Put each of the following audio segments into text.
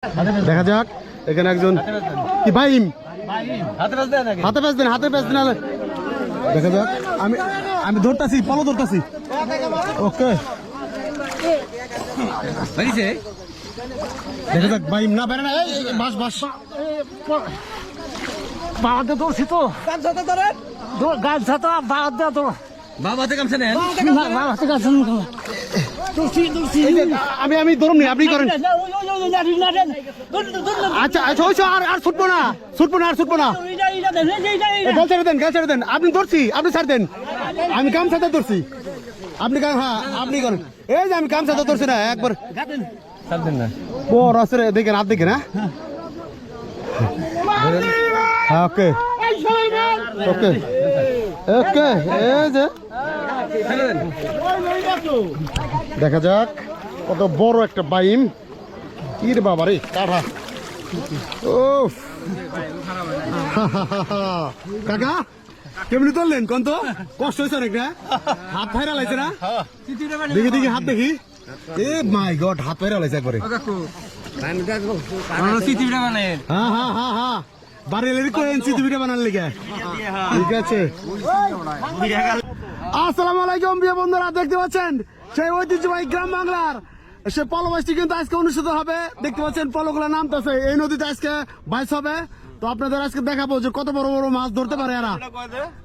দেখা যাক এখানে একজন কি বাইম হাতে প্যাচ দেন দেখা যাক আমি আমি ধরতাছি পলো ধরতাছি ওকে দেখা যাক বাইম না বেরে না বাস বাস বাবাতে ধরছি তো গাছ ছাতা বাদ দেওয়া তো বাবাতে কামছে নেন বাবাতে গাছ আমি আমি ধরুন আপনি করেন আচ্ছা আচ্ছা আর ছুটবো না গাছ ছেড়ে দেন আপনি ধরছি আপনি ছাড় দেন আমি কাম ছাতা ধরছি আপনি হ্যাঁ আপনি করেন এই যে আমি কাম ছাতা ধরছি না একবার বড় আছে দেখেন হাত দেখেন হ্যাঁ ওকে ওকে ওকে এই যে দেখা যাক কত বড় একটা বাইম ইর বাবা রে কাটা ও কাকা কেমনি তুললেন কোন তো কষ্ট হয়েছে অনেক না হাত ফাইরা লাইছে না দেখি দেখি হাত দেখি এ মাই গড হাত ফাইরা লাইছে একবারে হ্যাঁ হ্যাঁ হ্যাঁ হ্যাঁ বারেলের কোয়েন সিটিভিটা বানার লিগে ঠিক আছে আসসালামু আলাইকুম প্রিয় বন্ধুরা দেখতে পাচ্ছেন সেই ঐতিহ্যবাহী গ্রাম বাংলার সে পলবাসটি কিন্তু আজকে অনুষ্ঠিত হবে দেখতে পাচ্ছেন পলগুলা নামতেছে এই নদীতে আজকে বাইস হবে তো আপনাদের আজকে দেখাবো যে কত বড় বড় মাছ ধরতে পারে এরা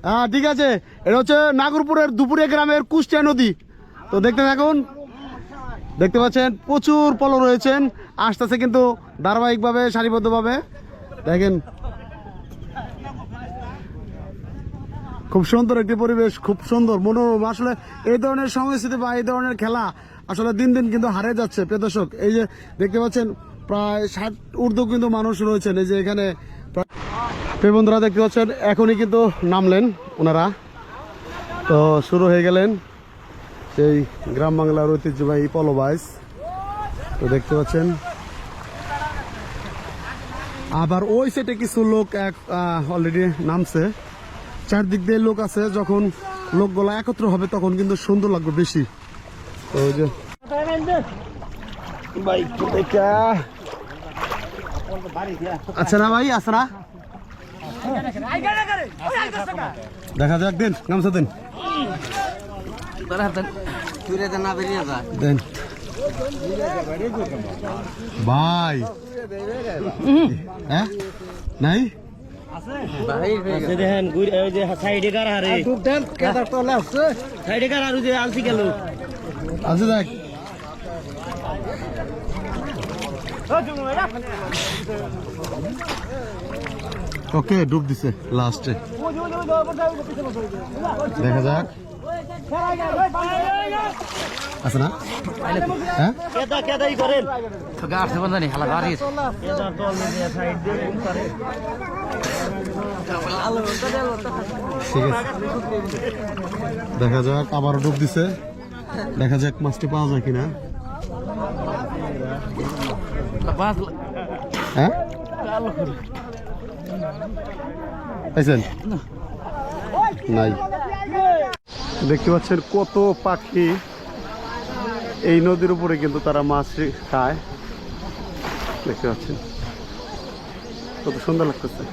হ্যাঁ ঠিক আছে এটা হচ্ছে নাগরপুরের দুপুরিয়া গ্রামের কুষ্টিয়া নদী তো দেখতে থাকুন দেখতে পাচ্ছেন প্রচুর পল রয়েছেন আসতেছে কিন্তু ধারাবাহিকভাবে সারিবদ্ধভাবে দেখেন খুব সুন্দর একটি পরিবেশ খুব সুন্দর মনোরম আসলে এই ধরনের সংস্কৃতি বা এই ধরনের খেলা আসলে দিন দিন কিন্তু হারিয়ে যাচ্ছে প্রিয় দর্শক এই যে দেখতে পাচ্ছেন প্রায় 60 ঊর্ধ্ব কিন্তু মানুষ রয়েছেন এই যে এখানে প্রিয় বন্ধুরা দেখতে পাচ্ছেন এখনই কিন্তু নামলেন ওনারা তো শুরু হয়ে গেলেন সেই গ্রাম বাংলার ঐতিহ্যবাহী পলবাইস তো দেখতে পাচ্ছেন আবার ওই সাইডে কিছু লোক অলরেডি নামছে চারদিক দিয়ে লোক আছে যখন লোকগুলো একত্র হবে তখন কিন্তু সুন্দর লাগবে বেশি তো ওই যে আচ্ছা না ভাই আছে না দেখা যাক দেন গামছা দেন দেন ভাই হ্যাঁ নাই দেখেন সাইডে কার হারে সাইডে কার হারু যে আলসি গেল আচ্ছা দেখ ওকে ডুব দিছে লাস্টে দেখা যাক আছে না হ্যাঁ কেদাই করেন গাছ বন্ধনি হালা বাড়ি ঠিক আছে দেখা যাক আবারও ডুব দিছে দেখা যাক মাছটি পাওয়া যায় কিনা হ্যাঁ পাইছেন নাই দেখতে পাচ্ছেন কত পাখি এই নদীর উপরে কিন্তু তারা মাছ খায় দেখতে পাচ্ছেন কত সুন্দর লাগতেছে